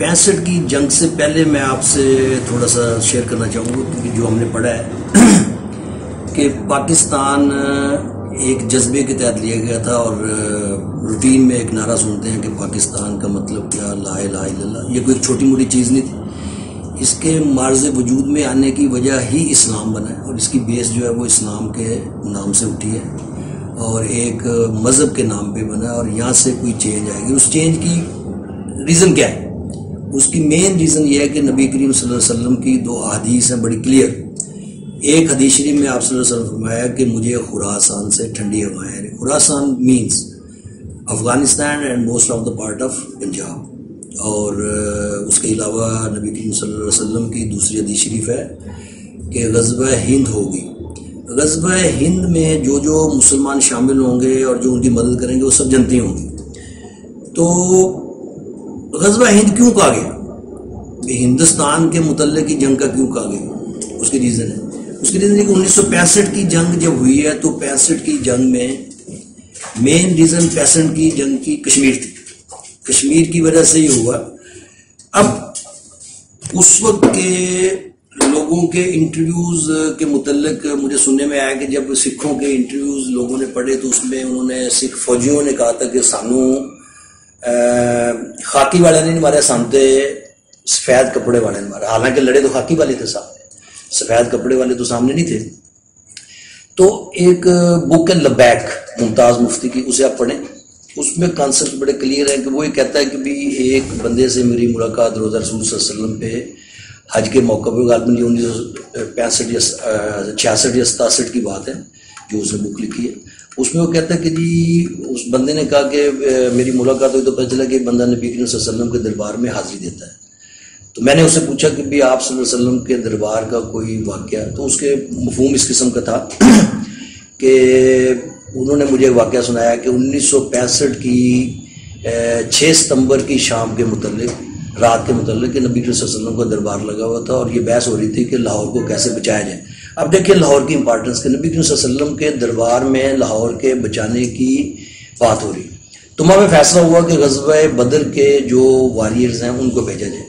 65 کی جنگ سے پہلے میں آپ سے تھوڑا سا شیئر کرنا چاہوں گا، کیونکہ جو ہم نے پڑھا ہے کہ پاکستان ایک جذبے کے تحت لیا گیا تھا، اور روٹین میں ایک نعرہ سنتے ہیں کہ پاکستان کا مطلب کیا، لا الہ الا اللہ۔ یہ کوئی ایک چھوٹی موٹی چیز نہیں تھی، اس کے معرض وجود میں آنے کی وجہ ہی اسلام بنا ہے، اور اس کی بیس جو ہے وہ اسلام کے نام سے اٹھی ہے اور ایک مذہب کے نام پہ بنا ہے، اور یہاں سے کوئی چینج آئے گی۔ اس چینج کی ریزن کیا ہے؟ اس کی مین ریزن یہ ہے کہ نبی کریم صلی اللہ علیہ وسلم کی 2 احادیث ہیں بڑی کلیئر۔ ایک حدیث شریف میں آپ صلی اللہ علیہ وسلم فرمایا کہ مجھے خراسان سے ٹھنڈی ہوائیں ہیں۔ Khorasan means Afghanistan and most of the part of Punjab. اور اس کے علاوہ نبی کریم صلی اللہ علیہ وسلم کی دوسری حدیث شریف ہے کہ غزوہ ہند ہوگی۔ غزوہ ہند میں جو مسلمان شامل ہوں گے اور جو ان کی مدد کریں گے وہ سب جنتی ہوں گے۔ تو غزوہ ہند کیوں کہا گیا؟ ہندوستان کے متعلق کی جنگ کا کیوں کہا گیا؟ اس کی ریزن ہے کہ 1965 کی جنگ جب ہوئی ہے تو 65 کی جنگ میں مین ریزن 65 کی جنگ کی کشمیر تھی۔ کشمیر کی وجہ سے یہ ہوا۔ اب اس وقت کے لوگوں کے انٹرویوز کے متعلق مجھے سننے میں آیا کہ جب سکھوں کے انٹرویوز لوگوں نے پڑھے تو اس میں انہوں نے سکھ فوجیوں نے کہا تھا کہ سانو خاکی والے نے مارے، سامتے سفید کپڑے والے نے مارا۔ حالانکہ لڑے تو خاکی والے تھے، سفید کپڑے والے تو سامنے نہیں تھے۔ تو ایک بک ہے لبیک ممتاز مفتی کی، اسے آپ پڑھیں۔ اس میں کانسیپٹ بڑے کلیئر ہے کہ وہ یہ کہتا ہے کہ بھی ایک بندے سے میری ملاقات روزہ رسول صلی اللہ علیہ وسلم پہ حج کے موقع پہ، غالباً 1965 یا 66 یا 67 کی بات ہے جو اس نے بک لکھی ہے۔ اس میں وہ کہتا ہے کہ جی اس بندے نے کہا کہ میری ملاقات ہوئی تو پتہ چلا کہ بندہ نبی کریم صلی اللہ علیہ وسلم کے دربار میں حاضری دیتا ہے۔ تو میں نے اس سے پوچھا کہ بھی آپ صلی اللہ علیہ وسلم کے دربار کا کوئی واقعہ، تو اس کے مفہوم اس قسم کا تھا کہ انہوں نے مجھے واقعہ سنایا کہ 1965 کی 6 ستمبر کی شام کے متعلق، رات کے متعلق، کہ نبی صلی اللہ علیہ وسلم کا دربار لگا ہوا تھا اور یہ بحث ہو رہی تھی کہ لاہور کو کیسے بچایا جائے۔ اب دیکھیں لاہور کی امپارٹنس، کہ نبی صلی اللہ علیہ وسلم کے دربار میں لاہور کے بچانے کی بات ہو رہی، تو وہاں میں فیصلہ ہوا کہ غزوہ بدر کے جو واریئرز ہیں ان کو بھیجا جائے۔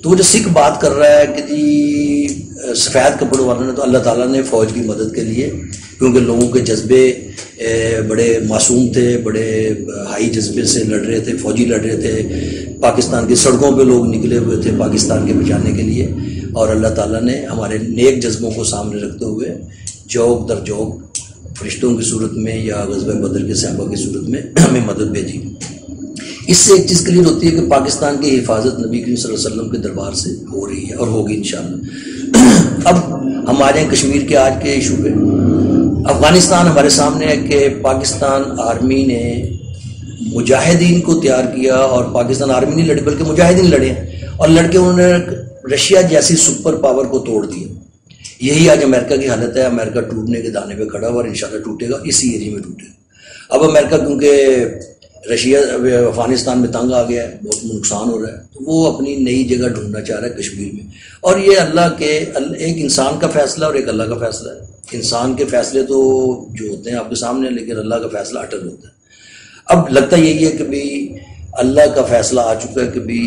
تو وہ جو سکھ بات کر رہا ہے کہ جی سفید کپڑوں والوں نے، تو اللہ تعالیٰ نے فوج کی مدد کے لیے، کیونکہ لوگوں کے جذبے بڑے معصوم تھے، بڑے ہائی جذبے سے لڑ رہے تھے، فوجی لڑ رہے تھے، پاکستان کی سڑکوں پہ لوگ نکلے ہوئے تھے پاکستان کے بچانے کے لیے، اور اللہ تعالیٰ نے ہمارے نیک جذبوں کو سامنے رکھتے ہوئے جوک در جوک فرشتوں کی صورت میں یا غزوہ بدر کے صحابہ کی صورت میں ہمیں مدد بھیجی۔ اس سے ایک چیز کلیئر ہوتی ہے کہ پاکستان کی حفاظت نبی کریم صلی اللہ علیہ وسلم کے دربار سے ہو رہی ہے اور ہوگی انشاءاللہ۔ اب ہمارے کشمیر کے آج کے ایشو پہ افغانستان ہمارے سامنے ہے کہ پاکستان آرمی نے مجاہدین کو تیار کیا، اور پاکستان آرمی نہیں لڑی بلکہ مجاہدین لڑے، اور لڑ کے انہوں نے رشیا جیسی سپر پاور کو توڑ دیا۔ یہی آج امریکہ کی حالت ہے۔ امریکہ ٹوٹنے کے دانے پہ کھڑا ہوا اور انشاءاللہ ٹوٹے گا، اسی ایریا میں ٹوٹے گا۔ اب امریکہ کیونکہ رشیا افغانستان میں تنگ آ گیا ہے، بہت نقصان ہو رہا ہے، تو وہ اپنی نئی جگہ ڈھونڈنا چاہ رہا ہے کشمیر میں۔ اور یہ اللہ کے ایک انسان کا فیصلہ اور ایک اللہ کا فیصلہ ہے۔ انسان کے فیصلے تو جو ہوتے ہیں آپ کے سامنے، لیکن اللہ کا فیصلہ اٹل ہوتا ہے۔ اب لگتا یہی ہے کہ بھی اللہ کا فیصلہ آ چکا ہے کہ بھی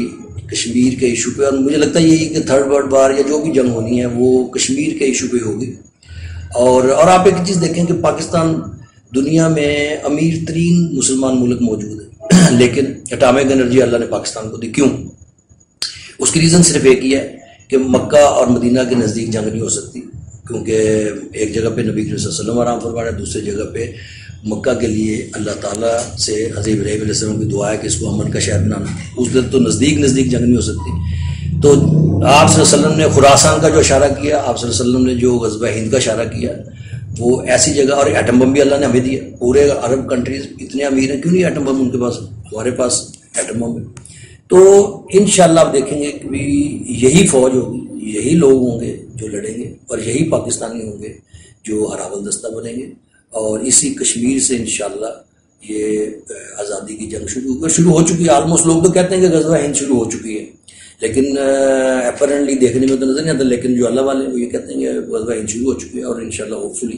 کشمیر کے ایشو پہ، اور مجھے لگتا ہے یہی کہ 3rd ورلڈ وار یا جو بھی جنگ ہونی ہے وہ کشمیر کے ایشو پہ ہوگی۔ اور آپ ایک چیز دیکھیں کہ پاکستان دنیا میں امیر ترین مسلمان ملک موجود ہے، لیکن اٹامک انرجی اللہ نے پاکستان کو دی۔ کیوں؟ اس کی ریزن صرف ایک ہی ہے کہ مکہ اور مدینہ کے نزدیک جنگ نہیں ہو سکتی، کیونکہ ایک جگہ پہ نبی صلی اللہ علیہ وسلم آرام فرما رہے ہیں، دوسری جگہ پہ مکہ کے لیے اللہ تعالیٰ سے حضرت ابراہیم علیہ السلام کی دعا ہے کہ اس کو امن کا شہر بنانا۔ اس دن تو نزدیک جنگ نہیں ہو سکتی۔ تو آپ صلی اللہ علیہ وسلم نے خراسان کا جو اشارہ کیا، آپ صلی اللہ علیہ وسلم نے جو غزوہ ہند کا اشارہ کیا، وہ ایسی جگہ، اور ایٹم بم بھی اللہ نے ہمیں دیا۔ پورے عرب کنٹریز اتنے امیر ہیں، کیوں نہیں ایٹم بم ان کے پاس؟ ہمارے پاس ایٹم بم ہے۔ تو انشاءاللہ آپ دیکھیں گے کہ یہی فوج ہوگی، یہی لوگ ہوں گے جو لڑیں گے، اور یہی پاکستانی ہوں گے جو ہراول دستہ بنیں گے، اور اسی کشمیر سے انشاءاللہ یہ آزادی کی جنگ شروع ہو چکی ہے۔ آلموسٹ لوگ تو کہتے ہیں کہ غزوہ ہند شروع ہو چکی ہے، لیکن اپیرنٹلی دیکھنے میں تو نظر نہیں آتا، لیکن جو اللہ والے وہ یہ کہتے ہیں کہ غزوہ ہند شروع ہو چکی ہے، اور انشاءاللہ ہوپ فلی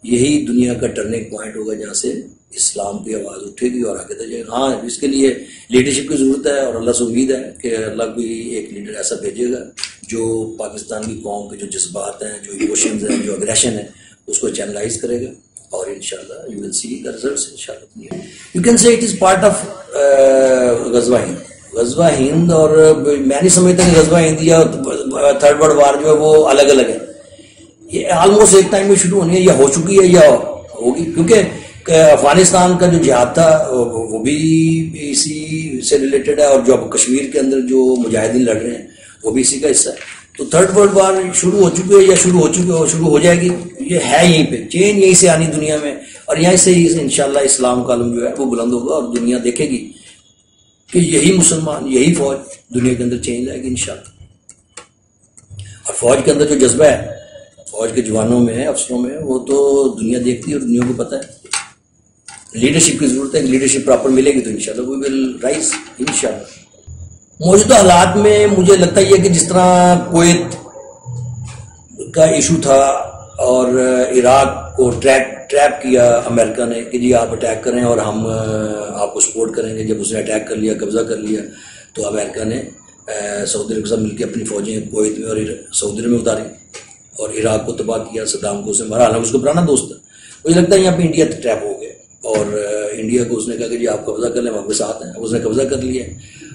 یہی دنیا کا ٹرننگ پوائنٹ ہوگا جہاں سے اسلام کی آواز اٹھے گی اور آگے تک جائے گا. ہاں اس کے لیے لیڈرشپ کی ضرورت ہے اور اللہ سے امید ہے کہ اللہ بھی ایک لیڈر ایسا بھیجے گا جو پاکستان کی قوم کے جو جذبات ہیں, جو ایموشنز ہیں, جو اگریشن ہے, اس کو چینلائز کرے گا اور انشاءاللہ you will see the results انشاءاللہ. You can say it is part of غزوہ ہند. غزوہ ہند اور میں نہیں سمجھتا کہ غزوہ ہند یا تھرڈ ورلڈ وار جو ہے وہ الگ الگ ہے. یہ آلموسٹ ایک ٹائم میں شروع ہونی ہے, یا ہو چکی ہے یا ہوگی, کیونکہ افغانستان کا جو جہاد تھا وہ بھی اسی سے ریلیٹڈ ہے, اور جو اب کشمیر کے اندر جو مجاہدین لڑ رہے ہیں وہ بھی اسی کا حصہ ہے. تو تھرڈ ورلڈ وار شروع ہو چکی ہے یا شروع ہو جائے گی, یہ ہے یہیں پہ. چینج یہیں سے آنی دنیا میں, اور یہیں سے ہی انشاءاللہ اسلام کا علم جو ہے وہ بلند ہوگا اور دنیا دیکھے گی کہ یہی مسلمان, یہی فوج دنیا کے اندر چینج لائے گی انشاءاللہ. اور فوج کے اندر جو جذبہ ہے فوج کے جوانوں میں, افسروں میں, وہ تو دنیا دیکھتی ہے اور دنیا کو پتہ ہے. لیڈرشپ کی ضرورت ہے, لیڈرشپ پراپر ملے گی تو انشاءاللہ وی ول رائز انشاءاللہ. موجودہ حالات میں مجھے لگتا ہے کہ جس طرح کویت کا ایشو تھا اور عراق کو ٹریپ کیا امریکہ نے کہ جی آپ اٹیک کریں اور ہم آپ کو سپورٹ کریں گے. جب اس نے اٹیک کر لیا, قبضہ کر لیا, تو امریکہ نے سعودی عرب کے ساتھ مل کے اپنی فوجیں کویت میں اور سعودی عرب میں اتاری اور عراق کو تباہ کیا. صدام کو اس نے مارا, حالانکہ اس کو پرانا دوست تھا. مجھے لگتا ہے یہاں پہ انڈیا ٹریپ ہو گیا اور انڈیا کو اس نے کہا کہ جی آپ قبضہ کر لیں, ہم آپ کے ساتھ ہیں. اس نے قبضہ کر لیا.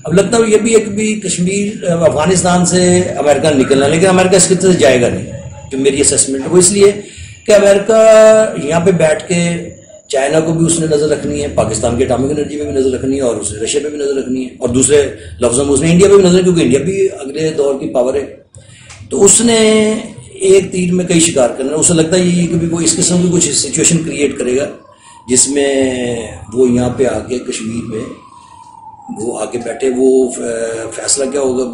اب لگتا ہے یہ بھی ایک بھی کشمیر افغانستان سے امریکہ نکلنا, لیکن امریکہ اس کی طرح جائے گا نہیں. جو میری اسیسمنٹ ہے وہ اس لیے کہ امریکہ یہاں پہ بیٹھ کے چائنا کو بھی اس نے نظر رکھنی ہے, پاکستان کے اٹامک انرجی پہ بھی نظر رکھنی ہے, اور اس نے رشیا پہ بھی نظر رکھنی ہے, اور دوسرے لفظوں میں اس نے انڈیا پہ بھی نظر, کیونکہ انڈیا بھی اگلے دور کی پاور ہے. تو اس نے ایک تیر میں کئی شکار کرنا ہے. اسے لگتا ہے یہ کہ وہ اس قسم کی کچھ سچویشن کریٹ کرے گا جس میں وہ یہاں پہ آ کے کشمیر میں وہ آ کے بیٹھے. وہ فیصلہ کیا ہوگا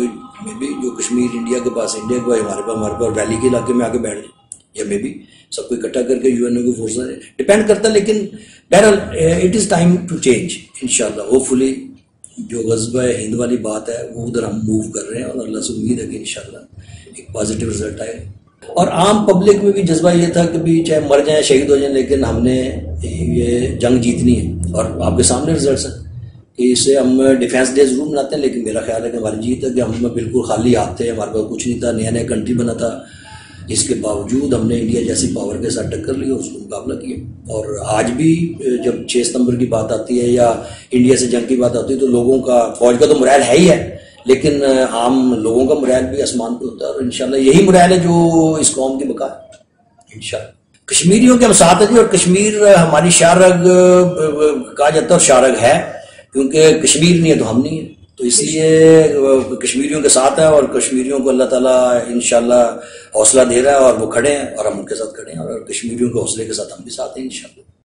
میں بھی جو کشمیر انڈیا کے پاس, انڈیا کے پاس ہمارے پاس ویلی کے علاقے میں آ کے بیٹھ جائیں, یا میں بھی سب کو اکٹھا کر کے یو این او کی فورسز ڈپینڈ کرتا ہے. لیکن بہرحال it is time to change انشاءاللہ. ہوپ فلی جو غزوہ ہند والی بات ہے وہ ادھر ہم موو کر رہے ہیں, اور اللہ سے امید ہے کہ انشاءاللہ ایک پازیٹیو رزلٹ آئے. اور عام پبلک میں بھی جذبہ یہ تھا کہ بھی چاہے مر جائیں, شہید ہو جائیں, لیکن ہم نے یہ جنگ جیتنی ہے. اور آپ کے سامنے رزلٹس ہیں کہ اسے ہم ڈیفینس ڈے ضرور مناتے ہیں, لیکن میرا خیال ہے کہ ہماری جیت ہے کہ ہم بالکل خالی ہاتھ تھے, ہمارے پاس کچھ نہیں تھا, نیا نیا کنٹری بنا تھا. اس کے باوجود ہم نے انڈیا جیسی پاور کے ساتھ ٹکر لی اور اس کو مقابلہ کیا. اور آج بھی جب 6 ستمبر کی بات آتی ہے یا انڈیا سے جنگ کی بات آتی ہے تو لوگوں کا, فوج کا تو مرائل ہے ہی ہے, لیکن عام لوگوں کا مرائل بھی آسمان پہ ہوتا ہے. اور انشاءاللہ یہی مرائل ہے جو اس قوم کی بقا ہے انشاءاللہ. کشمیریوں کے ہم ساتھ ہیں جی, اور کشمیر ہماری شارگ کہا جاتا ہے, اور شارگ ہے کیونکہ کشمیر نہیں ہے تو ہم نہیں ہیں. تو اس لیے کشمیریوں کے ساتھ ہیں, اور کشمیریوں کو اللہ تعالیٰ انشاءاللہ حوصلہ دے رہا ہے, اور وہ کھڑے ہیں اور ہم ان کے ساتھ کھڑے ہیں, اور کشمیریوں کے حوصلے کے ساتھ ہم بھی ساتھ ہیں انشاءاللہ.